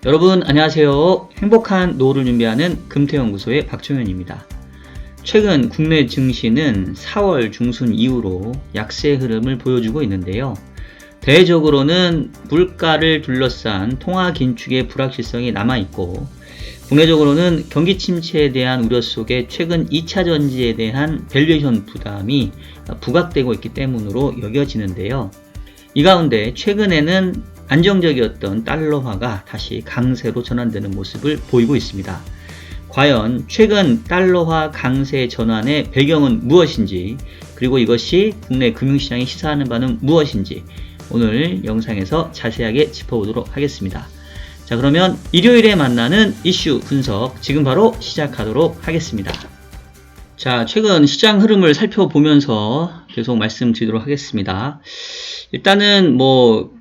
여러분 안녕하세요. 행복한 노후를 준비하는 금태연구소의 박종현입니다. 최근 국내 증시는 4월 중순 이후로 약세 흐름을 보여주고 있는데요. 대외적으로는 물가를 둘러싼 통화 긴축의 불확실성이 남아있고, 국내적으로는 경기 침체에 대한 우려 속에 최근 2차 전지에 대한 밸류에이션 부담이 부각되고 있기 때문으로 여겨지는데요. 이 가운데 최근에는 안정적이었던 달러화가 다시 강세로 전환되는 모습을 보이고 있습니다. 과연 최근 달러화 강세 전환의 배경은 무엇인지, 그리고 이것이 국내 금융시장이 시사하는 바는 무엇인지 오늘 영상에서 자세하게 짚어보도록 하겠습니다. 자, 그러면 일요일에 만나는 이슈 분석 지금 바로 시작하도록 하겠습니다. 자, 최근 시장 흐름을 살펴보면서 계속 말씀드리도록 하겠습니다. 일단은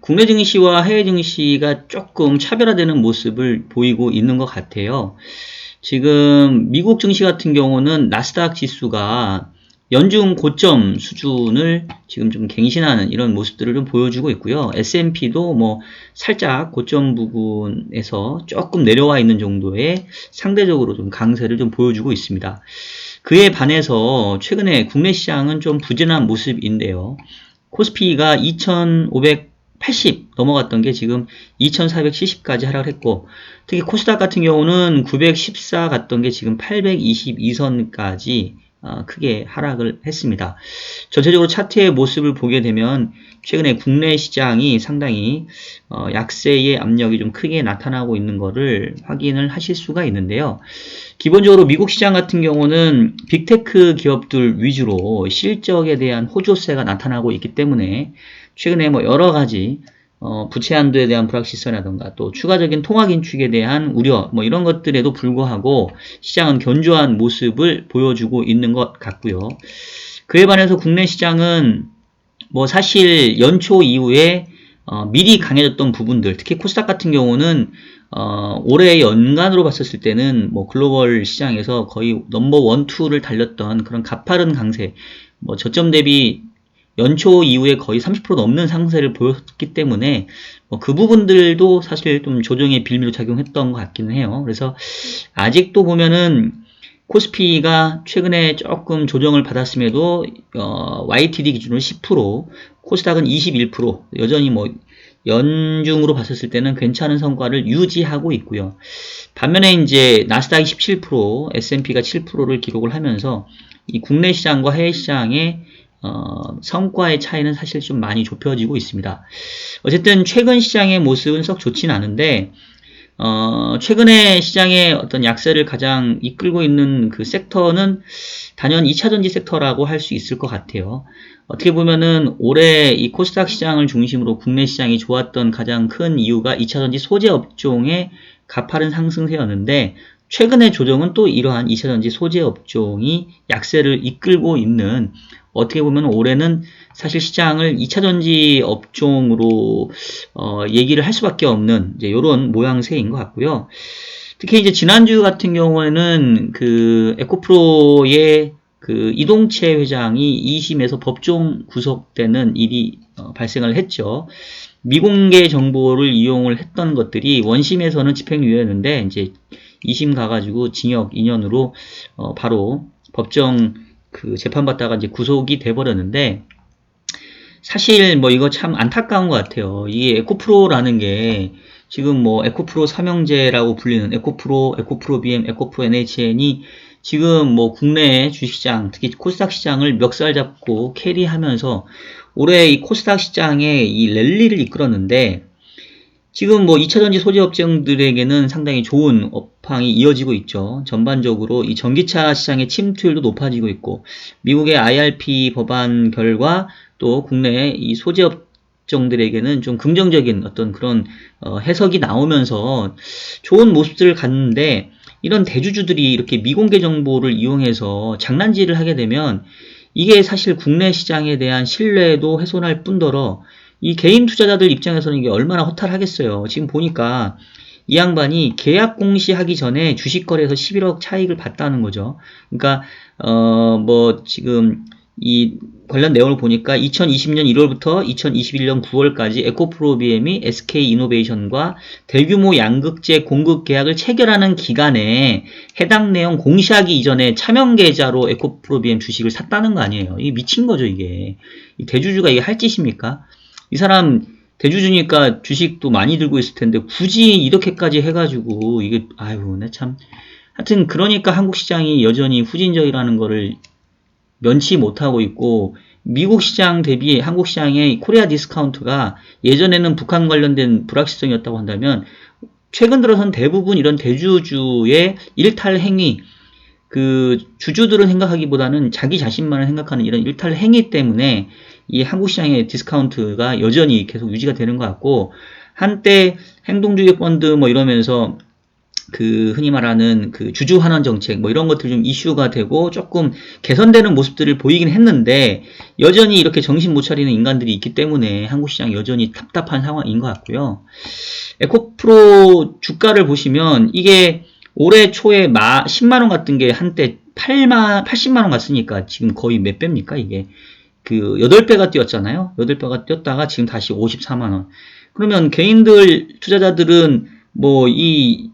국내 증시와 해외 증시가 조금 차별화되는 모습을 보이고 있는 것 같아요. 지금 미국 증시 같은 경우는 나스닥 지수가 연중 고점 수준을 지금 좀 갱신하는 이런 모습들을 좀 보여주고 있고요. S&P도 살짝 고점 부분에서 조금 내려와 있는 정도의 상대적으로 좀 강세를 좀 보여주고 있습니다. 그에 반해서 최근에 국내 시장은 좀 부진한 모습인데요. 코스피가 2580 넘어갔던 게 지금 2470까지 하락했고, 특히 코스닥 같은 경우는 914 갔던 게 지금 822선까지 크게 하락을 했습니다. 전체적으로 차트의 모습을 보게 되면 최근에 국내 시장이 상당히 약세의 압력이 좀 크게 나타나고 있는 것을 확인을 하실 수가 있는데요. 기본적으로 미국 시장 같은 경우는 빅테크 기업들 위주로 실적에 대한 호조세가 나타나고 있기 때문에 최근에 여러 가지 부채 한도에 대한 불확실성이라던가 또 추가적인 통화 긴축에 대한 우려 이런 것들에도 불구하고 시장은 견조한 모습을 보여주고 있는 것 같고요. 그에 반해서 국내 시장은 사실 연초 이후에 미리 강해졌던 부분들, 특히 코스닥 같은 경우는 올해 연간으로 봤었을 때는 글로벌 시장에서 거의 넘버 1, 2를 달렸던 그런 가파른 강세, 저점 대비 연초 이후에 거의 30% 넘는 상승세를 보였기 때문에 그 부분들도 사실 좀 조정의 빌미로 작용했던 것 같기는 해요. 그래서 아직도 보면은 코스피가 최근에 조금 조정을 받았음에도 YTD 기준으로 10%, 코스닥은 21%, 여전히 연중으로 봤었을 때는 괜찮은 성과를 유지하고 있고요. 반면에 이제 나스닥이 17%, S&P가 7%를 기록을 하면서 이 국내 시장과 해외 시장의 성과의 차이는 사실 좀 많이 좁혀지고 있습니다. 어쨌든 최근 시장의 모습은 썩 좋진 않은데, 최근에 시장의 어떤 약세를 가장 이끌고 있는 그 섹터는 단연 2차전지 섹터라고 할 수 있을 것 같아요. 어떻게 보면은 올해 이 코스닥 시장을 중심으로 국내 시장이 좋았던 가장 큰 이유가 2차전지 소재 업종의 가파른 상승세였는데, 최근의 조정은 또 이러한 2차전지 소재 업종이 약세를 이끌고 있는, 어떻게 보면 올해는 사실 시장을 2차전지 업종으로 얘기를 할 수밖에 없는 이제 이런 모양새인 것 같고요. 특히 이제 지난주 같은 경우에는 그 에코프로의 그 이동채 회장이 2심에서 법정 구속되는 일이 발생을 했죠. 미공개 정보를 이용을 했던 것들이 원심에서는 집행유예였는데 이제 2심 가가지고 징역 2년으로 바로 법정 그 재판받다가 이제 구속이 돼버렸는데, 사실 이거 참 안타까운 것 같아요. 이게 에코프로라는 게 지금 에코프로 삼형제라고 불리는 에코프로, 에코프로 BM, 에코프로 NHN이 지금 국내 주식시장, 특히 코스닥 시장을 멱살 잡고 캐리하면서 올해 이 코스닥 시장의 이 랠리를 이끌었는데, 지금 2차전지 소재 업종들에게는 상당히 좋은 업황이 이어지고 있죠. 전반적으로 이 전기차 시장의 침투율도 높아지고 있고, 미국의 IRP 법안 결과 또 국내 이 소재 업종들에게는 좀 긍정적인 어떤 그런 해석이 나오면서 좋은 모습들을 갖는데, 이런 대주주들이 이렇게 미공개 정보를 이용해서 장난질을 하게 되면 이게 사실 국내 시장에 대한 신뢰도 훼손할 뿐더러 이 개인 투자자들 입장에서는 이게 얼마나 허탈하겠어요. 지금 보니까 이 양반이 계약 공시하기 전에 주식 거래에서 11억 차익을 봤다는 거죠. 그러니까 지금 이 관련 내용을 보니까 2020년 1월부터 2021년 9월까지 에코프로비엠이 SK이노베이션과 대규모 양극재 공급 계약을 체결하는 기간에 해당 내용 공시하기 이전에 차명 계좌로 에코프로비엠 주식을 샀다는 거 아니에요. 이게 미친 거죠, 이게. 이 대주주가 이게 할 짓입니까? 이 사람 대주주니까 주식도 많이 들고 있을 텐데 굳이 이렇게까지 해가지고 이게 아유, 내 참. 하여튼 그러니까 한국 시장이 여전히 후진적이라는 거를 면치 못하고 있고, 미국 시장 대비 한국 시장의 코리아 디스카운트가 예전에는 북한 관련된 불확실성이었다고 한다면 최근 들어선 대부분 이런 대주주의 일탈 행위, 그 주주들은 생각하기보다는 자기 자신만을 생각하는 이런 일탈 행위 때문에 이 한국 시장의 디스카운트가 여전히 계속 유지가 되는 것 같고, 한때 행동주의 펀드 뭐 이러면서 그 흔히 말하는 그 주주 환원 정책 뭐 이런 것들 좀 이슈가 되고 조금 개선되는 모습들을 보이긴 했는데, 여전히 이렇게 정신 못 차리는 인간들이 있기 때문에 한국 시장 여전히 답답한 상황인 것 같고요. 에코프로 주가를 보시면 이게 올해 초에 10만원 같은 게 한때 80만원 갔으니까 지금 거의 몇 배입니까? 이게 그 8배가 뛰었잖아요. 8배가 뛰었다가 지금 다시 54만원. 그러면 개인들 투자자들은 뭐 이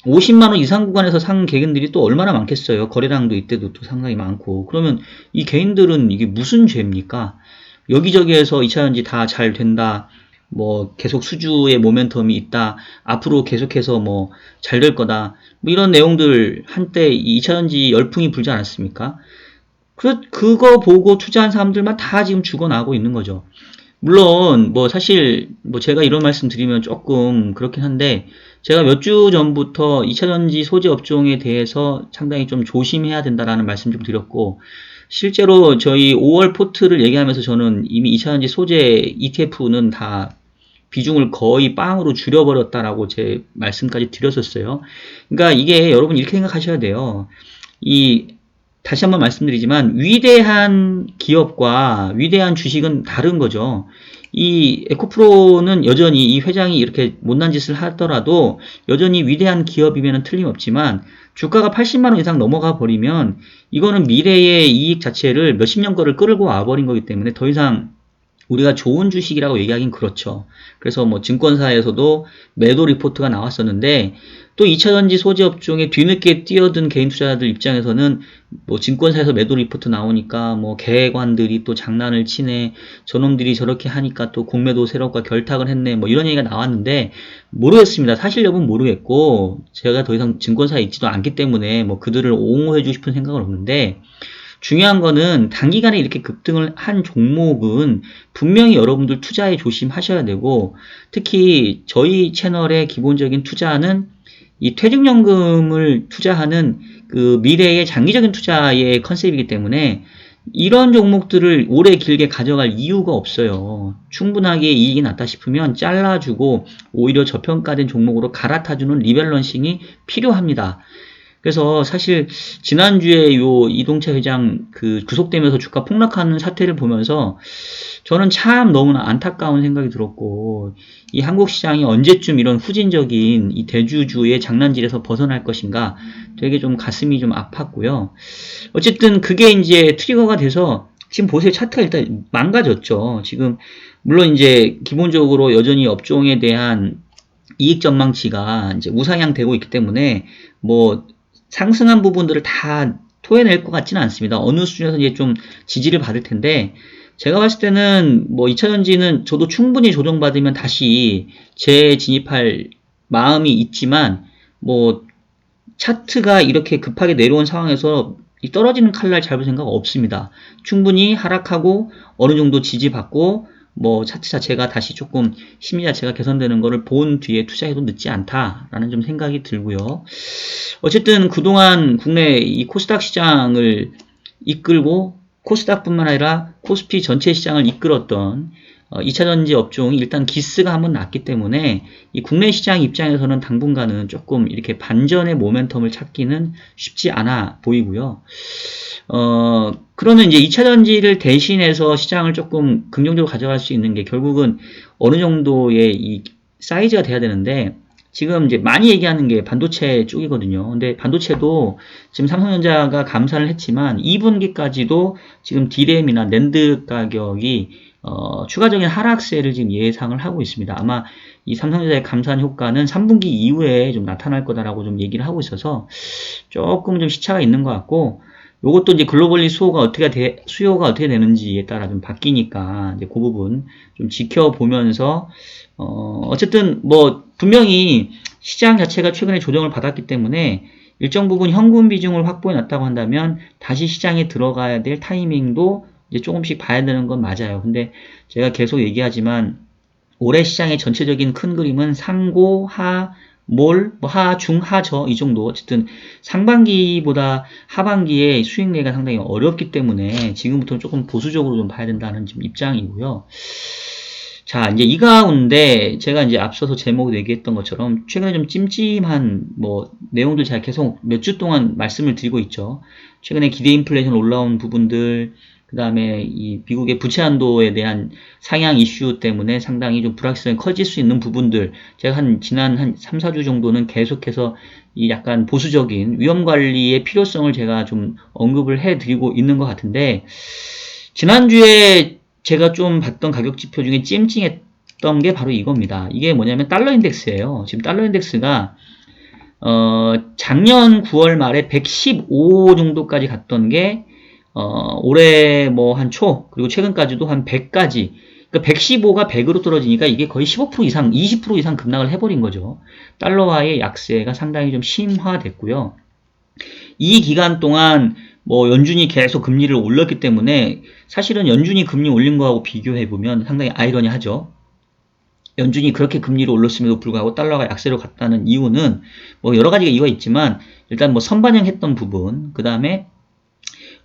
50만원 이상 구간에서 산 개인들이 또 얼마나 많겠어요. 거래량도 이때도 또 상당히 많고. 그러면 이 개인들은 이게 무슨 죄입니까? 여기저기에서 2차전지 다 잘 된다, 뭐 계속 수주의 모멘텀이 있다, 앞으로 계속해서 뭐 잘 될 거다, 뭐 이런 내용들 한때 2차전지 열풍이 불지 않았습니까? 그거 보고 투자한 사람들만 다 지금 죽어나고 있는 거죠. 물론 뭐 사실 뭐 제가 이런 말씀 드리면 조금 그렇긴 한데, 제가 몇 주 전부터 2차전지 소재 업종에 대해서 상당히 좀 조심해야 된다라는 말씀 좀 드렸고, 실제로 저희 5월 포트를 얘기하면서 저는 이미 2차전지 소재 ETF는 다 비중을 거의 빵으로 줄여버렸다라고 제 말씀까지 드렸었어요. 그러니까 이게 여러분 이렇게 생각하셔야 돼요. 다시 한번 말씀드리지만 위대한 기업과 위대한 주식은 다른 거죠. 이 에코프로는 여전히 이 회장이 이렇게 못난 짓을 하더라도 여전히 위대한 기업이면 틀림없지만, 주가가 80만원 이상 넘어가 버리면 이거는 미래의 이익 자체를 몇십 년 거를 끌고 와버린 거기 때문에 더 이상 우리가 좋은 주식이라고 얘기하긴 그렇죠. 그래서 뭐 증권사에서도 매도 리포트가 나왔었는데, 또 2차전지 소재 업종에 뒤늦게 뛰어든 개인 투자자들 입장에서는 뭐 증권사에서 매도 리포트 나오니까 뭐 계획관들이 또 장난을 치네, 저놈들이 저렇게 하니까 또 공매도 세력과 결탁을 했네, 뭐 이런 얘기가 나왔는데 모르겠습니다. 사실 여부는 모르겠고, 제가 더 이상 증권사에 있지도 않기 때문에 뭐 그들을 옹호해주고 싶은 생각은 없는데, 중요한 거는 단기간에 이렇게 급등을 한 종목은 분명히 여러분들 투자에 조심하셔야 되고, 특히 저희 채널의 기본적인 투자는 이 퇴직연금을 투자하는 그 미래의 장기적인 투자의 컨셉이기 때문에 이런 종목들을 오래 길게 가져갈 이유가 없어요. 충분하게 이익이 났다 싶으면 잘라주고 오히려 저평가된 종목으로 갈아타주는 리밸런싱이 필요합니다. 그래서 사실 지난주에 요 이동채 회장 그 구속되면서 주가 폭락하는 사태를 보면서 저는 참 너무나 안타까운 생각이 들었고, 이 한국 시장이 언제쯤 이런 후진적인 이 대주주의 장난질에서 벗어날 것인가 되게 좀 가슴이 좀 아팠고요. 어쨌든 그게 이제 트리거가 돼서 지금 보세요. 차트가 일단 망가졌죠. 지금 물론 이제 기본적으로 여전히 업종에 대한 이익 전망치가 이제 우상향 되고 있기 때문에 뭐 상승한 부분들을 다 토해낼 것 같지는 않습니다. 어느 수준에서 이제 좀 지지를 받을 텐데, 제가 봤을 때는 뭐 2차전지는 저도 충분히 조정받으면 다시 재진입할 마음이 있지만, 뭐 차트가 이렇게 급하게 내려온 상황에서 이 떨어지는 칼날 잡을 생각 없습니다. 충분히 하락하고 어느 정도 지지받고 뭐 차트 자체가 다시 조금 심리 자체가 개선되는 거를 본 뒤에 투자해도 늦지 않다라는 좀 생각이 들고요. 어쨌든 그동안 국내 이 코스닥 시장을 이끌고, 코스닥뿐만 아니라 코스피 전체 시장을 이끌었던 2차전지 업종이 일단 기스가 한번 났기 때문에 이 국내 시장 입장에서는 당분간은 조금 이렇게 반전의 모멘텀을 찾기는 쉽지 않아 보이고요. 그러면 이제 2차전지를 대신해서 시장을 조금 긍정적으로 가져갈 수 있는 게 결국은 어느 정도의 이 사이즈가 돼야 되는데, 지금 이제 많이 얘기하는 게 반도체 쪽이거든요. 근데 반도체도 지금 삼성전자가 감산을 했지만 2분기까지도 지금 D램이나 낸드 가격이 추가적인 하락세를 지금 예상을 하고 있습니다. 아마 이 삼성전자의 감산 효과는 3분기 이후에 좀 나타날 거다라고 좀 얘기를 하고 있어서 조금 좀 시차가 있는 것 같고, 요것도 이제 글로벌리 수요가 어떻게 되는지에 따라 좀 바뀌니까 이제 그 부분 좀 지켜보면서 어쨌든 뭐 분명히 시장 자체가 최근에 조정을 받았기 때문에 일정 부분 현금 비중을 확보해 놨다고 한다면 다시 시장에 들어가야 될 타이밍도 이제 조금씩 봐야 되는 건 맞아요. 근데 제가 계속 얘기하지만 올해 시장의 전체적인 큰 그림은 상고, 하, 몰, 뭐 하, 중, 하, 저 이 정도. 어쨌든 상반기보다 하반기에 수익 내기가 상당히 어렵기 때문에 지금부터는 조금 보수적으로 좀 봐야 된다는 지금 입장이고요. 자, 이제 이 가운데 제가 이제 앞서서 제목으로 얘기했던 것처럼 최근에 좀 찜찜한 뭐 내용들 제가 계속 몇 주 동안 말씀을 드리고 있죠. 최근에 기대 인플레이션 올라온 부분들, 그 다음에 이 미국의 부채 한도에 대한 상향 이슈 때문에 상당히 좀 불확실성이 커질 수 있는 부분들, 제가 지난 한 3, 4주 정도는 계속해서 이 약간 보수적인 위험 관리의 필요성을 제가 좀 언급을 해 드리고 있는 것 같은데, 지난주에 제가 좀 봤던 가격 지표 중에 찜찜했던 게 바로 이겁니다. 이게 뭐냐면 달러 인덱스예요. 지금 달러 인덱스가 작년 9월 말에 115 정도까지 갔던 게 올해 뭐 한 초, 그리고 최근까지도 한 100까지, 그러니까 115가 100으로 떨어지니까 이게 거의 15% 이상, 20% 이상 급락을 해버린 거죠. 달러화의 약세가 상당히 좀 심화됐고요. 이 기간 동안 뭐 연준이 계속 금리를 올렸기 때문에 사실은 연준이 금리 올린 거하고 비교해보면 상당히 아이러니하죠. 연준이 그렇게 금리를 올렸음에도 불구하고 달러가 약세로 갔다는 이유는 뭐 여러 가지가 이유가 있지만, 일단 뭐 선반영했던 부분, 그 다음에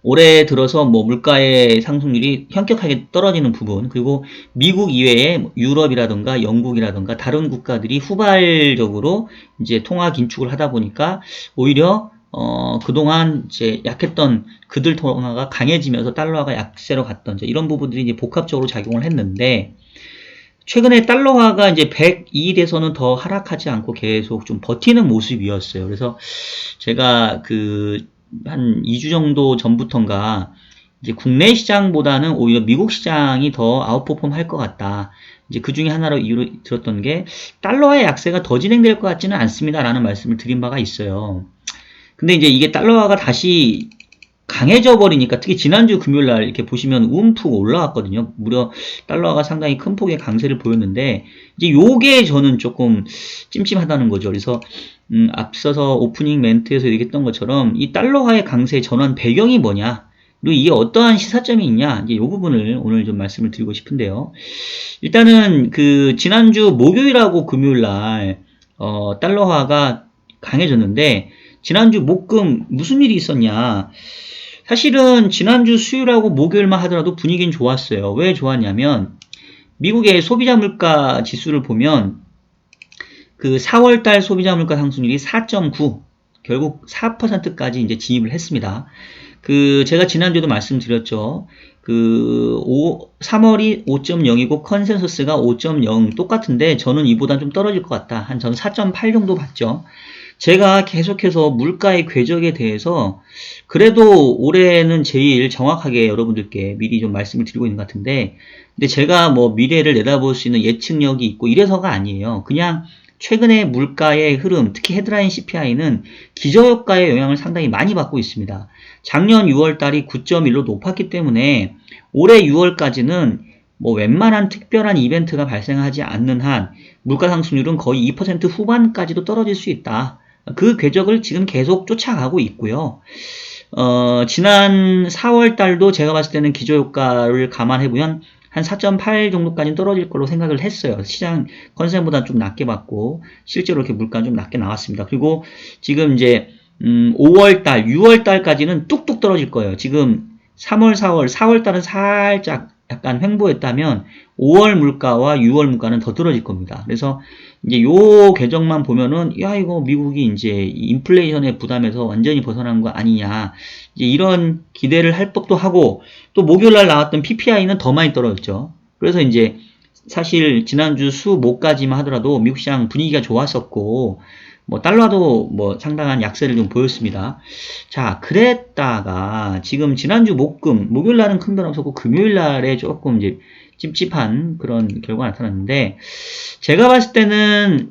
올해 들어서 뭐 물가의 상승률이 현격하게 떨어지는 부분, 그리고 미국 이외에 유럽이라든가 영국이라든가 다른 국가들이 후발적으로 이제 통화 긴축을 하다 보니까 오히려 그동안 이제 약했던 그들 통화가 강해지면서 달러가 약세로 갔던 이런 부분들이 이제 복합적으로 작용을 했는데, 최근에 달러화가 이제 102에서는 더 하락하지 않고 계속 좀 버티는 모습이었어요. 그래서 제가 한 2주 정도 전부턴가 이제 국내 시장보다는 오히려 미국 시장이 더 아웃퍼폼 할 것 같다. 이제 그 중에 하나로 이유로 들었던 게 달러화의 약세가 더 진행될 것 같지는 않습니다. 라는 말씀을 드린 바가 있어요. 근데 이제 이게 달러화가 다시 강해져 버리니까, 특히 지난주 금요일 날 이렇게 보시면 움푹 올라왔거든요. 무려 달러가 상당히 큰 폭의 강세를 보였는데, 이제 요게 저는 조금 찜찜하다는 거죠. 그래서 앞서서 오프닝 멘트에서 얘기했던 것처럼 이 달러화의 강세 전환 배경이 뭐냐, 그리고 이게 어떠한 시사점이 있냐, 이제 요 부분을 오늘 좀 말씀을 드리고 싶은데요. 일단은 지난주 목요일하고 금요일 날 달러화가 강해졌는데, 지난주 목금 무슨 일이 있었냐. 사실은 지난주 수요일하고 목요일만 하더라도 분위기는 좋았어요. 왜 좋았냐면 미국의 소비자 물가 지수를 보면 4월달 소비자 물가 상승률이 4.9, 결국 4%까지 이제 진입을 했습니다. 제가 지난주에도 말씀드렸죠. 3월이 5.0이고 컨센서스가 5.0 똑같은데 저는 이보다 좀 떨어질 것 같다. 저는 4.8 정도 봤죠. 제가 계속해서 물가의 궤적에 대해서 그래도 올해는 제일 정확하게 여러분들께 미리 좀 말씀을 드리고 있는 것 같은데, 근데 제가 뭐 미래를 내다볼 수 있는 예측력이 있고 이래서가 아니에요. 그냥 최근에 물가의 흐름, 특히 헤드라인 CPI는 기저효과의 영향을 상당히 많이 받고 있습니다. 작년 6월 달이 9.1로 높았기 때문에 올해 6월까지는 뭐 웬만한 특별한 이벤트가 발생하지 않는 한 물가 상승률은 거의 2% 후반까지도 떨어질 수 있다. 그 궤적을 지금 계속 쫓아가고 있고요. 지난 4월 달도 제가 봤을 때는 기저효과를 감안해보면 한 4.8 정도까지 떨어질 걸로 생각을 했어요. 시장 컨센보다 좀 낮게 받고 실제로 이렇게 물가는 좀 낮게 나왔습니다. 그리고 지금 이제 5월달, 6월달까지는 뚝뚝 떨어질 거예요. 지금 3월, 4월달은 살짝 약간 횡보했다면 5월 물가와 6월 물가는 더 떨어질 겁니다. 그래서 이제 요 궤적만 보면은 야 이거 미국이 이제 인플레이션의 부담에서 완전히 벗어난 거 아니냐, 이제 이런 기대를 할 법도 하고, 또 목요일날 나왔던 PPI는 더 많이 떨어졌죠. 그래서 이제 사실 지난주 수 목까지만 하더라도 미국 시장 분위기가 좋았었고 뭐 달러도 뭐 상당한 약세를 좀 보였습니다. 자, 그랬다가 지금 지난주 목요일 날은 큰 변화 없었고 금요일 날에 조금 이제 찝찝한 그런 결과가 나타났는데, 제가 봤을 때는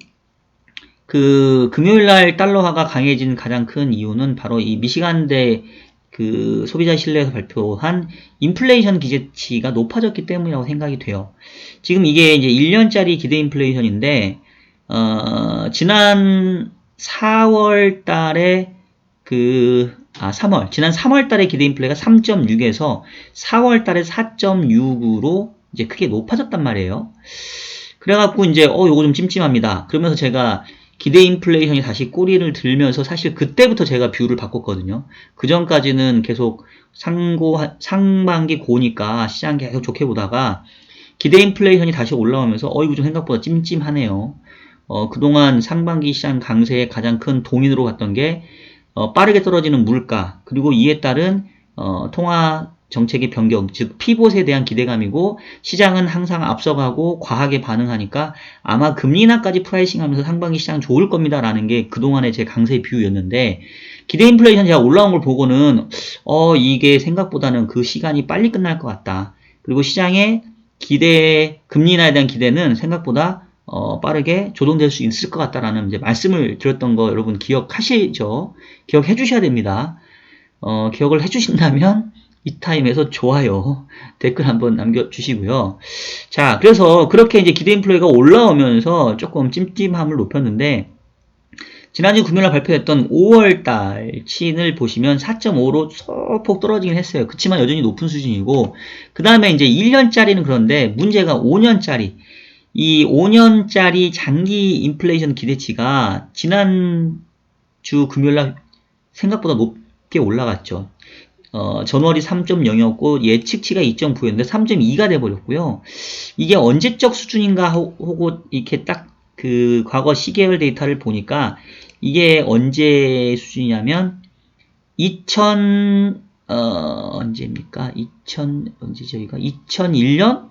그 금요일 날 달러화가 강해진 가장 큰 이유는 바로 이 미시간대 그 소비자 신뢰에서 발표한 인플레이션 기대치가 높아졌기 때문이라고 생각이 돼요. 지금 이게 이제 1년짜리 기대 인플레이션인데, 지난 4월 달에 지난 3월 달에 기대 인플레가 3.6에서 4월 달에 4.6으로 이제 크게 높아졌단 말이에요. 그래갖고 이제, 요거 좀 찜찜합니다. 그러면서 제가 기대 인플레이션이 다시 꼬리를 들면서 사실 그때부터 제가 뷰를 바꿨거든요. 그 전까지는 계속 상반기 고니까 시장 계속 좋게 보다가 기대 인플레이션이 다시 올라오면서 이거 좀 생각보다 찜찜하네요. 그동안 상반기 시장 강세의 가장 큰 동인으로 봤던 게 빠르게 떨어지는 물가, 그리고 이에 따른 통화 정책의 변경, 즉 피봇에 대한 기대감이고, 시장은 항상 앞서가고 과하게 반응하니까 아마 금리 인하까지 프라이싱하면서 상반기 시장 좋을 겁니다 라는 게 그동안의 제 강세 뷰였는데, 기대 인플레이션 제가 올라온 걸 보고는 이게 생각보다는 그 시간이 빨리 끝날 것 같다. 그리고 시장의 금리 인하에 대한 기대는 생각보다 빠르게 조정될 수 있을 것 같다라는 이제 말씀을 드렸던 거 여러분 기억하시죠? 기억해 주셔야 됩니다. 기억을 해 주신다면 이 타임에서 좋아요, 댓글 한번 남겨주시고요. 자, 그래서 그렇게 이제 기대 인플레가 올라오면서 조금 찜찜함을 높였는데, 지난주 금요일날 발표했던 5월달 치인을 보시면 4.5로 소폭 떨어지긴 했어요. 그렇지만 여전히 높은 수준이고, 그 다음에 이제 1년짜리는 그런데 문제가 5년짜리. 이 5년짜리 장기 인플레이션 기대치가 지난주 금요일날 생각보다 높게 올라갔죠. 전월이 3.0이었고 예측치가 2.9였는데 3.2가 돼버렸고요. 이게 언제적 수준인가 하고 이렇게 딱 그 과거 시계열 데이터를 보니까 이게 언제 수준이냐면 언제입니까? 언제죠? 이거 2001년?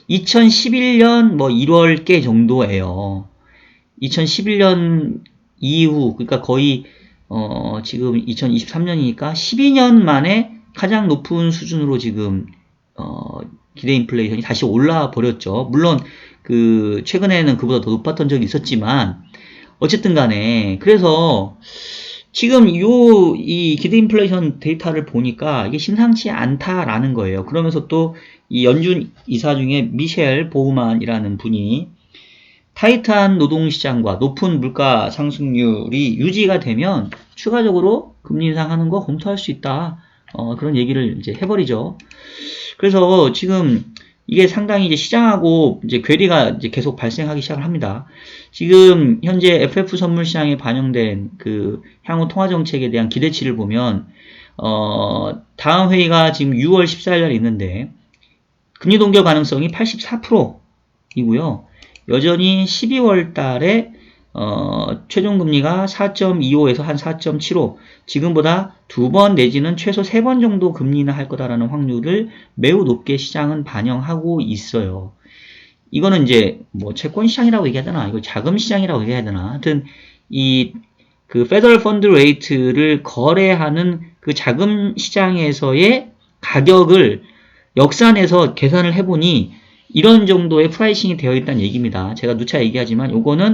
2011년 뭐 1월께 정도예요. 2011년 이후, 그러니까 거의 지금 2023년이니까 12년 만에 가장 높은 수준으로 지금 기대 인플레이션이 다시 올라 버렸죠. 물론 그 최근에는 그보다 더 높았던 적이 있었지만 어쨌든 간에, 그래서 지금 이 기대 인플레이션 데이터를 보니까 이게 심상치 않다라는 거예요. 그러면서 또 이 연준 이사 중에 미셸 보우만이라는 분이 타이트한 노동시장과 높은 물가 상승률이 유지가 되면 추가적으로 금리 인상하는 거 검토할 수 있다. 그런 얘기를 이제 해버리죠. 그래서 지금 이게 상당히 이제 시장하고 이제 괴리가 이제 계속 발생하기 시작을 합니다. 지금 현재 FF 선물 시장에 반영된 그 향후 통화 정책에 대한 기대치를 보면 다음 회의가 지금 6월 14일 날 있는데 금리 동결 가능성이 84%이고요. 여전히 12월 달에 최종금리가 4.25에서 한 4.75, 지금보다 2번 내지는 최소 3번 정도 금리나 할 거다라는 확률을 매우 높게 시장은 반영하고 있어요. 이거는 이제 뭐 채권 시장이라고 얘기해야 되나, 이거 자금 시장이라고 얘기해야 되나, 하여튼 그 페더럴 펀드 레이트를 거래하는 그 자금 시장에서의 가격을 역산해서 계산을 해보니 이런 정도의 프라이싱이 되어 있다는 얘기입니다. 제가 누차 얘기하지만 요거는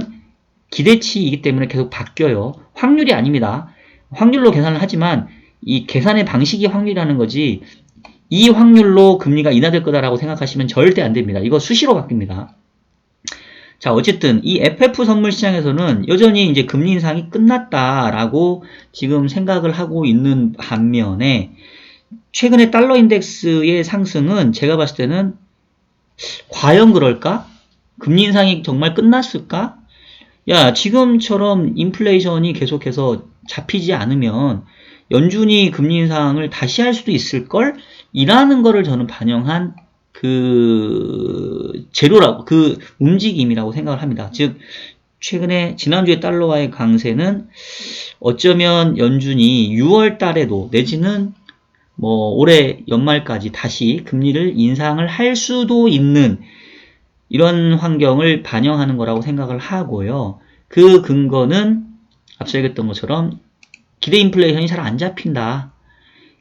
기대치이기 때문에 계속 바뀌어요. 확률이 아닙니다. 확률로 계산을 하지만 이 계산의 방식이 확률이라는 거지, 이 확률로 금리가 인하될 거다라고 생각하시면 절대 안 됩니다. 이거 수시로 바뀝니다. 자, 어쨌든 이 FF 선물 시장에서는 여전히 이제 금리 인상이 끝났다라고 지금 생각을 하고 있는 반면에, 최근에 달러 인덱스의 상승은 제가 봤을 때는 과연 그럴까? 금리 인상이 정말 끝났을까? 야, 지금처럼 인플레이션이 계속해서 잡히지 않으면 연준이 금리 인상을 다시 할 수도 있을걸? 이라는 거를 저는 반영한 그 재료라고, 그 움직임이라고 생각을 합니다. 즉, 최근에 지난주에 달러와의 강세는 어쩌면 연준이 6월 달에도 내지는 뭐 올해 연말까지 다시 금리를 인상을 할 수도 있는 이런 환경을 반영하는 거라고 생각을 하고요. 그 근거는 앞서 얘기했던 것처럼 기대 인플레이션이 잘 안 잡힌다.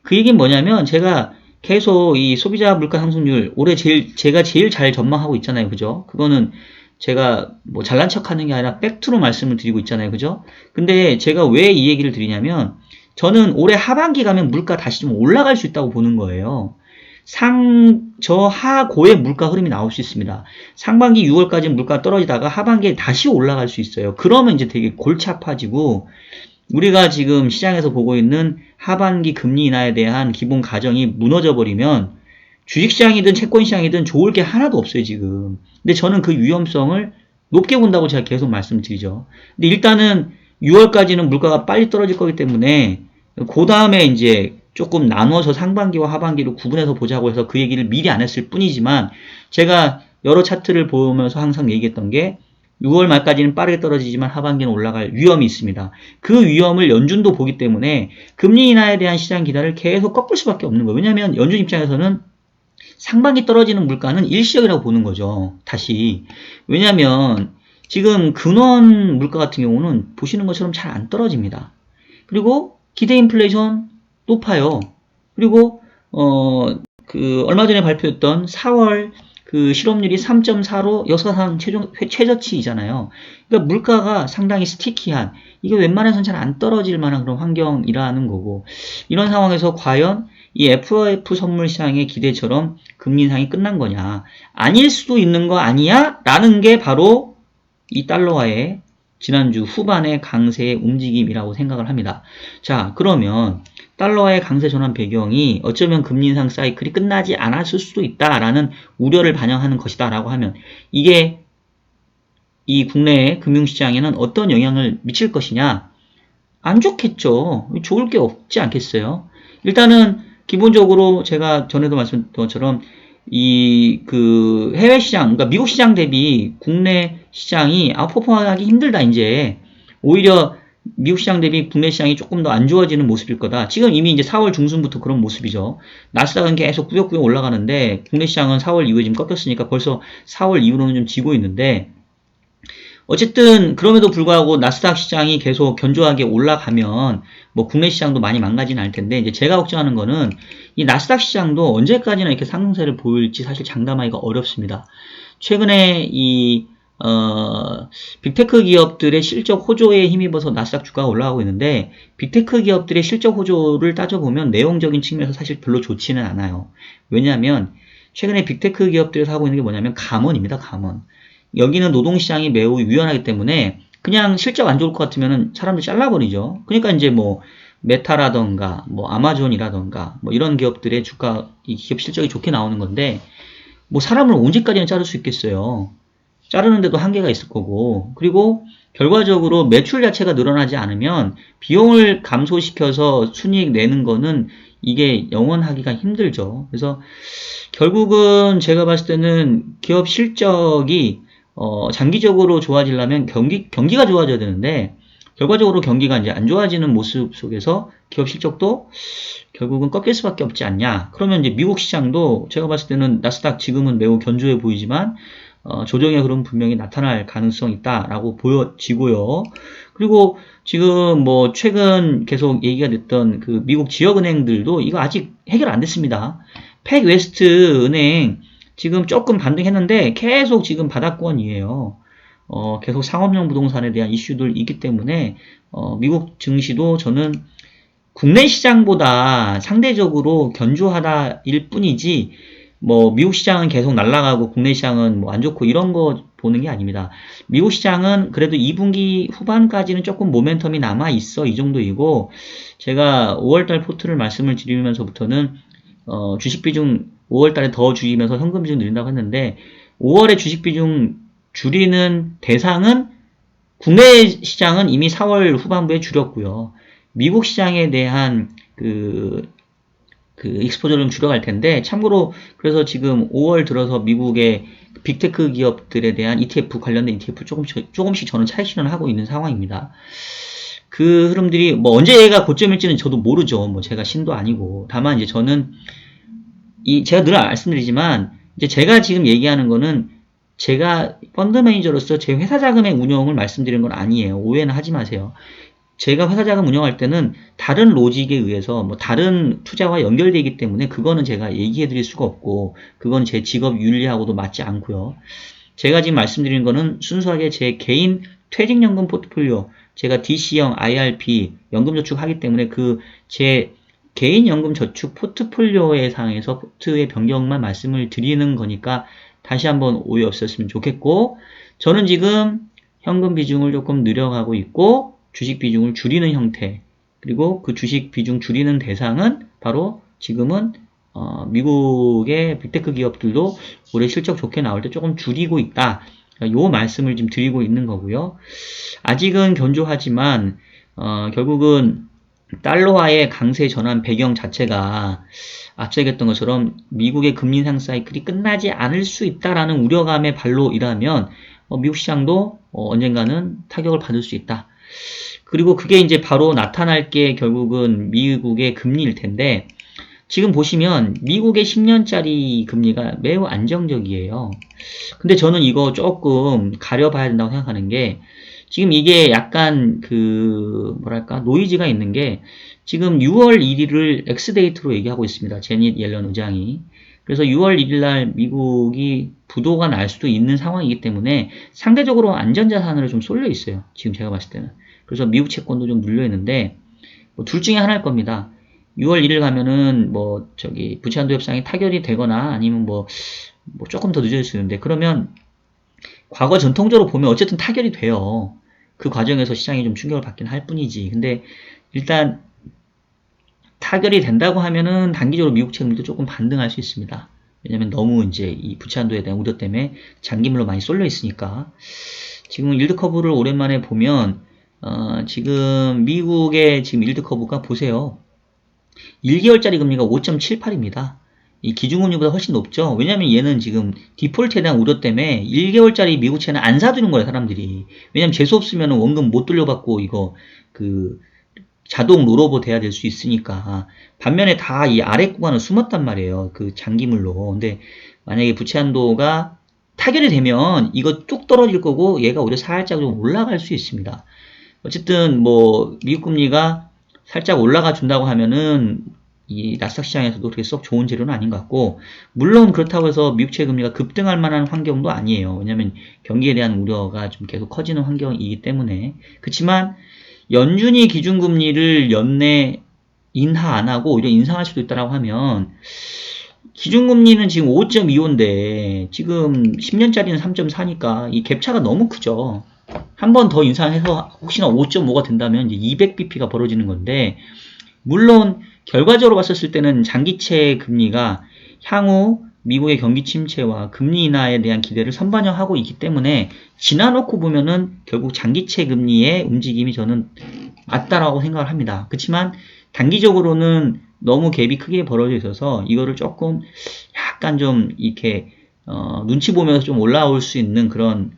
그 얘기는 뭐냐면 제가 계속 이 소비자 물가 상승률 올해 제가 제일 잘 전망하고 있잖아요. 그죠? 그거는 제가 뭐 잘난 척 하는 게 아니라 팩트로 말씀을 드리고 있잖아요. 그죠? 근데 제가 왜 이 얘기를 드리냐면 저는 올해 하반기 가면 물가 다시 좀 올라갈 수 있다고 보는 거예요. 저 하고의 물가 흐름이 나올 수 있습니다. 상반기 6월까지 물가 떨어지다가 하반기에 다시 올라갈 수 있어요. 그러면 이제 되게 골치 아파지고 우리가 지금 시장에서 보고 있는 하반기 금리 인하에 대한 기본 가정이 무너져 버리면 주식시장이든 채권시장이든 좋을 게 하나도 없어요, 지금. 근데 저는 그 위험성을 높게 본다고 제가 계속 말씀드리죠. 근데 일단은 6월까지는 물가가 빨리 떨어질 거기 때문에 그 다음에 이제 조금 나눠서 상반기와 하반기로 구분해서 보자고 해서 그 얘기를 미리 안 했을 뿐이지만 제가 여러 차트를 보면서 항상 얘기했던 게 6월 말까지는 빠르게 떨어지지만 하반기는 올라갈 위험이 있습니다. 그 위험을 연준도 보기 때문에 금리 인하에 대한 시장 기대를 계속 꺾을 수밖에 없는 거예요. 왜냐하면 연준 입장에서는 상반기 떨어지는 물가는 일시적이라고 보는 거죠. 다시. 왜냐하면 지금 근원 물가 같은 경우는 보시는 것처럼 잘 안 떨어집니다. 그리고 기대 인플레이션 높아요. 그리고 얼마 전에 발표했던 4월 그 실업률이 3.4로 역사상 최저치이잖아요. 그러니까 물가가 상당히 스티키한, 이게 웬만해서는 잘 안 떨어질 만한 그런 환경이라는 거고, 이런 상황에서 과연 이 FOF 선물 시장의 기대처럼 금리 인상이 끝난 거냐, 아닐 수도 있는 거 아니야? 라는 게 바로 이 달러화의 지난주 후반의 강세의 움직임이라고 생각을 합니다. 자, 그러면 달러화의 강세 전환 배경이 어쩌면 금리 인상 사이클이 끝나지 않았을 수도 있다라는 우려를 반영하는 것이다라고 하면 이게 이 국내 금융시장에는 어떤 영향을 미칠 것이냐? 안 좋겠죠. 좋을 게 없지 않겠어요? 일단은 기본적으로 제가 전에도 말씀드린 것처럼 해외 시장, 그러니까 미국 시장 대비 국내 시장이 아웃퍼폼하기 힘들다, 이제. 오히려 미국 시장 대비 국내 시장이 조금 더 안 좋아지는 모습일 거다. 지금 이미 이제 4월 중순부터 그런 모습이죠. 나스닥은 계속 꾸역꾸역 올라가는데, 국내 시장은 4월 이후에 지금 꺾였으니까 벌써 4월 이후로는 좀 지고 있는데, 어쨌든 그럼에도 불구하고 나스닥 시장이 계속 견조하게 올라가면 뭐 국내 시장도 많이 망가지는 않을 텐데, 이제 제가 걱정하는 거는 이 나스닥 시장도 언제까지나 이렇게 상승세를 보일지 사실 장담하기가 어렵습니다. 최근에 빅테크 기업들의 실적 호조에 힘입어서 나스닥 주가가 올라가고 있는데, 빅테크 기업들의 실적 호조를 따져보면 내용적인 측면에서 사실 별로 좋지는 않아요. 왜냐하면 최근에 빅테크 기업들에서 하고 있는 게 뭐냐면 감원입니다. 감원. 여기는 노동시장이 매우 유연하기 때문에 그냥 실적 안 좋을 것 같으면 사람들 잘라버리죠. 그러니까 이제 뭐 메타라던가 뭐 아마존이라던가 뭐 이런 기업들의 이 기업 실적이 좋게 나오는 건데, 뭐 사람을 언제까지나 자를 수 있겠어요. 자르는데도 한계가 있을 거고, 그리고 결과적으로 매출 자체가 늘어나지 않으면 비용을 감소시켜서 순이익 내는 거는 이게 영원하기가 힘들죠. 그래서 결국은 제가 봤을 때는 기업 실적이 장기적으로 좋아지려면 경기가 좋아져야 되는데, 결과적으로 경기가 이제 안 좋아지는 모습 속에서 기업 실적도 결국은 꺾일 수밖에 없지 않냐. 그러면 이제 미국 시장도 제가 봤을 때는 나스닥 지금은 매우 견조해 보이지만, 조정의 흐름 분명히 나타날 가능성이 있다라고 보여지고요. 그리고 지금 뭐 최근 계속 얘기가 됐던 그 미국 지역은행들도 이거 아직 해결 안 됐습니다. 팩웨스트 은행 지금 조금 반등했는데 계속 지금 바닥권이에요. 계속 상업용 부동산에 대한 이슈들 있기 때문에 미국 증시도 저는 국내 시장보다 상대적으로 견조하다일 뿐이지, 뭐 미국 시장은 계속 날아가고 국내 시장은 뭐 안 좋고 이런 거 보는 게 아닙니다. 미국 시장은 그래도 2분기 후반까지는 조금 모멘텀이 남아 있어, 이 정도이고, 제가 5월달 포트를 말씀을 드리면서부터는 주식 비중 5월달에 더 줄이면서 현금 비중 늘린다고 했는데, 5월에 주식 비중 줄이는 대상은 국내 시장은 이미 4월 후반부에 줄였고요. 미국 시장에 대한 그 익스포저를 좀 줄여갈 텐데, 참고로 그래서 지금 5월 들어서 미국의 빅테크 기업들에 대한 ETF 관련된 ETF 조금씩 저는 차익 실현을 하고 있는 상황입니다. 그 흐름들이 뭐 언제가 고점일지는 저도 모르죠. 뭐 제가 신도 아니고. 다만 이제 저는 제가 늘 말씀드리지만 이제 제가 지금 얘기하는 거는 제가 펀드 매니저로서 제 회사 자금의 운영을 말씀드리는 건 아니에요. 오해는 하지 마세요. 제가 회사 자금 운영할 때는 다른 로직에 의해서 뭐 다른 투자와 연결되어 있기 때문에 그거는 제가 얘기해 드릴 수가 없고 그건 제 직업 윤리하고도 맞지 않고요. 제가 지금 말씀드리는 거는 순수하게 제 개인 퇴직연금 포트폴리오, 제가 DC형 IRP 연금저축 하기 때문에 그 제 개인 연금저축 포트폴리오에 상에서 포트의 변경만 말씀을 드리는 거니까 다시 한번 오해 없었으면 좋겠고, 저는 지금 현금 비중을 조금 늘려가고 있고 주식 비중을 줄이는 형태, 그리고 그 주식 비중 줄이는 대상은 바로 지금은 미국의 빅테크 기업들도 올해 실적 좋게 나올 때 조금 줄이고 있다. 요 말씀을 지금 드리고 있는 거고요. 아직은 견조하지만 결국은 달러화의 강세 전환 배경 자체가 앞서 얘기했던 것처럼 미국의 금리 인상 사이클이 끝나지 않을 수 있다라는 우려감의 발로 일하면 미국 시장도 언젠가는 타격을 받을 수 있다. 그리고 그게 이제 바로 나타날 게 결국은 미국의 금리일 텐데, 지금 보시면 미국의 10년짜리 금리가 매우 안정적이에요. 근데 저는 이거 조금 가려봐야 된다고 생각하는 게, 지금 이게 약간 뭐랄까 노이즈가 있는 게, 지금 6월 1일을 X데이트로 얘기하고 있습니다. 제닛 옐런 의장이. 그래서 6월 1일 날 미국이 부도가 날 수도 있는 상황이기 때문에 상대적으로 안전자산으로 좀 쏠려 있어요. 지금 제가 봤을 때는. 그래서 미국 채권도 좀 눌려 있는데, 뭐 둘 중에 하나일 겁니다. 6월 1일 가면은 부채한도 협상이 타결이 되거나 아니면 뭐 조금 더 늦어질 수 있는데, 그러면 과거 전통적으로 보면 어쨌든 타결이 돼요. 그 과정에서 시장이 좀 충격을 받긴 할 뿐이지. 근데 일단 타결이 된다고 하면은 단기적으로 미국 채무도 조금 반등할 수 있습니다. 왜냐면 너무 이제 이 부채한도에 대한 우려 때문에 장기물로 많이 쏠려 있으니까. 지금 일드 커브를 오랜만에 보면 지금 미국의 지금 일드 커브가 보세요. 1개월짜리 금리가 5.78입니다. 이 기준금리보다 훨씬 높죠. 왜냐면 얘는 지금 디폴트에 대한 우려 때문에 1개월짜리 미국채는 안 사두는 거예요, 사람들이. 왜냐면 재수 없으면 원금 못 돌려받고 이거 자동 롤오버 돼야 될 수 있으니까. 반면에 다 이 아래 구간은 숨었단 말이에요. 그 장기물로. 근데 만약에 부채 한도가 타결이 되면 이거 쭉 떨어질 거고 얘가 오히려 살짝 좀 올라갈 수 있습니다. 어쨌든 뭐 미국 금리가 살짝 올라가 준다고 하면은 이 나스닥 시장에서도 그렇게 썩 좋은 재료는 아닌 것 같고, 물론 그렇다고 해서 미국채 금리가 급등할 만한 환경도 아니에요. 왜냐하면 경기에 대한 우려가 좀 계속 커지는 환경이기 때문에. 그렇지만 연준이 기준금리를 연내 인하 안 하고 오히려 인상할 수도 있다라고 하면, 기준금리는 지금 5.25인데 지금 10년짜리는 3.4니까 이 갭차가 너무 크죠. 한 번 더 인상해서 혹시나 5.5가 된다면 이제 200bp가 벌어지는 건데, 물론 결과적으로 봤었을 때는 장기채 금리가 향후 미국의 경기 침체와 금리 인하에 대한 기대를 선반영하고 있기 때문에 지나놓고 보면은 결국 장기채 금리의 움직임이 저는 맞다라고 생각을 합니다. 그렇지만 단기적으로는 너무 갭이 크게 벌어져 있어서 이거를 조금 약간 좀 이렇게 눈치 보면서 좀 올라올 수 있는 그런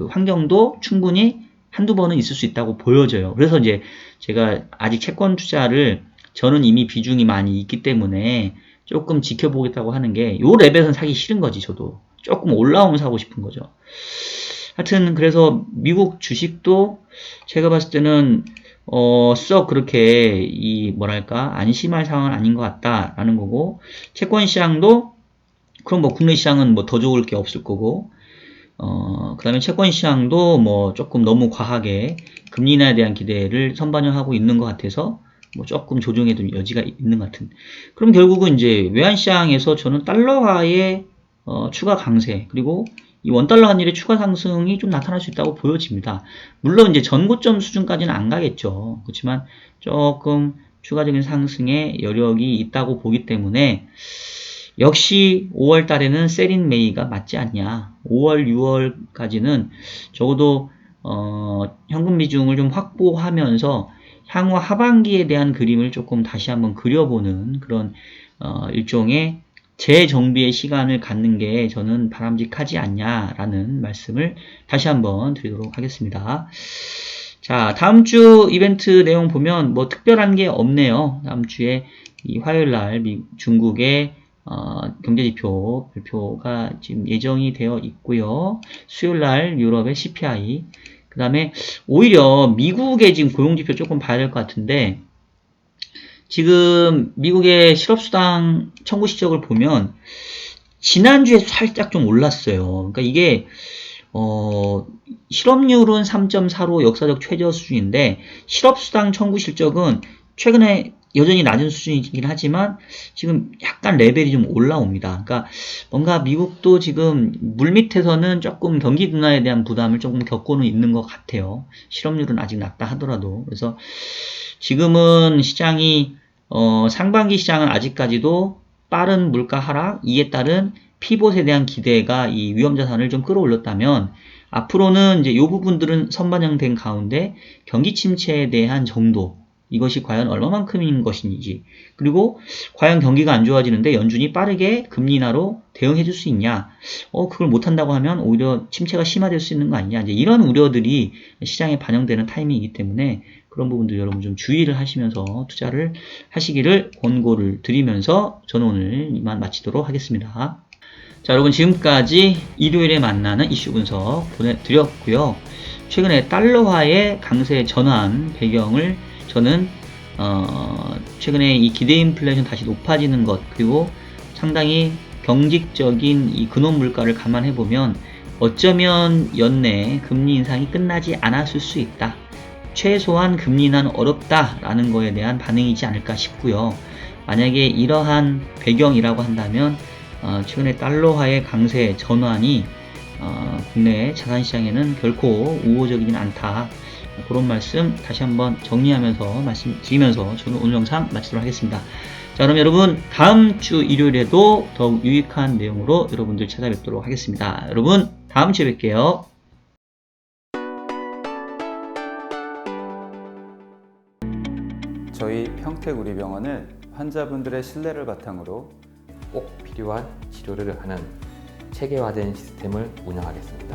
환경도 충분히 한두 번은 있을 수 있다고 보여져요. 그래서 이제 제가 아직 채권 투자를 저는 이미 비중이 많이 있기 때문에 조금 지켜보겠다고 하는 게, 요 레벨은 사기 싫은 거지. 저도 조금 올라오면 사고 싶은 거죠. 하여튼 그래서 미국 주식도 제가 봤을 때는 썩 그렇게 뭐랄까 안심할 상황은 아닌 것 같다라는 거고, 채권 시장도 그럼 뭐 국내 시장은 뭐 더 좋을 게 없을 거고, 그 다음에 채권 시장도 뭐 조금 너무 과하게 금리 인하에 대한 기대를 선반영하고 있는 것 같아서 뭐 조금 조정해도 여지가 있는 것 같은. 그럼 결국은 이제 외환시장에서 저는 달러화의 추가 강세, 그리고 이 원달러 환율의 추가 상승이 좀 나타날 수 있다고 보여집니다. 물론 이제 전고점 수준까지는 안 가겠죠. 그렇지만 조금 추가적인 상승의 여력이 있다고 보기 때문에 역시 5월 달에는 셀인 메이가 맞지 않냐. 5월, 6월까지는 적어도 현금 비중을 좀 확보하면서 향후 하반기에 대한 그림을 조금 다시 한번 그려보는 그런 일종의 재정비의 시간을 갖는 게 저는 바람직하지 않냐라는 말씀을 다시 한번 드리도록 하겠습니다. 자, 다음 주 이벤트 내용 보면 뭐 특별한 게 없네요. 다음 주에 이 화요일 날 중국의 경제지표 발표가 지금 예정이 되어 있고요. 수요일 날 유럽의 CPI, 그 다음에 오히려 미국의 지금 고용지표 조금 봐야 될 것 같은데, 지금 미국의 실업수당 청구 실적을 보면 지난주에 살짝 좀 올랐어요. 그러니까 이게 실업률은 3.4로 역사적 최저 수준인데 실업수당 청구 실적은 최근에 여전히 낮은 수준이긴 하지만 지금 약간 레벨이 좀 올라옵니다. 그러니까 뭔가 미국도 지금 물밑에서는 조금 경기 둔화에 대한 부담을 조금 겪고는 있는 것 같아요. 실업률은 아직 낮다 하더라도. 그래서 지금은 시장이 상반기 시장은 아직까지도 빠른 물가 하락, 이에 따른 피봇에 대한 기대가 이 위험자산을 좀 끌어올렸다면 앞으로는 이제 이 부분들은 선반영된 가운데 경기 침체에 대한 정도, 이것이 과연 얼마만큼인 것인지, 그리고 과연 경기가 안 좋아지는데 연준이 빠르게 금리 인하로 대응해 줄 수 있냐, 그걸 못한다고 하면 오히려 침체가 심화될 수 있는 거 아니냐, 이제 이런 우려들이 시장에 반영되는 타이밍이기 때문에 그런 부분들 여러분 좀 주의를 하시면서 투자를 하시기를 권고를 드리면서 저는 오늘 이만 마치도록 하겠습니다. 자, 여러분 지금까지 일요일에 만나는 이슈 분석 보내드렸고요. 최근에 달러화의 강세 전환 배경을 저는 최근에 이 기대 인플레이션 다시 높아지는 것, 그리고 상당히 경직적인 이 근원 물가를 감안해 보면 어쩌면 연내 금리 인상이 끝나지 않았을 수 있다. 최소한 금리 인하는 어렵다라는 거에 대한 반응이지 않을까 싶고요. 만약에 이러한 배경이라고 한다면 최근에 달러화의 강세 전환이 국내 자산시장에는 결코 우호적이진 않다. 그런 말씀 다시 한번 정리하면서 말씀드리면서 저는 오늘 영상 마치도록 하겠습니다. 자, 그럼 여러분 다음 주 일요일에도 더욱 유익한 내용으로 여러분들 찾아뵙도록 하겠습니다. 여러분 다음 주에 뵐게요. 저희 평택우리병원은 환자분들의 신뢰를 바탕으로 꼭 필요한 치료를 하는 체계화된 시스템을 운영하겠습니다.